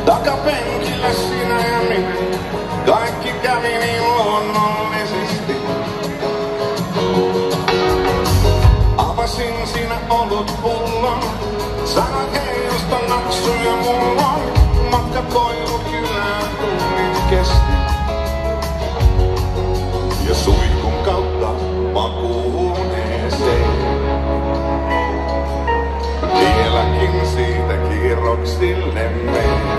Takapenkillä sinä ja minä, kaikki kävi niin luonnollisesti. Avasin sinä olutpullon, sanoit heilusta naksuja mulla. Matka Koivukylään tunnit kesti. Ja suihkun kautta makuuhuoneeseen. Vieläkin siitä kierroksille menen.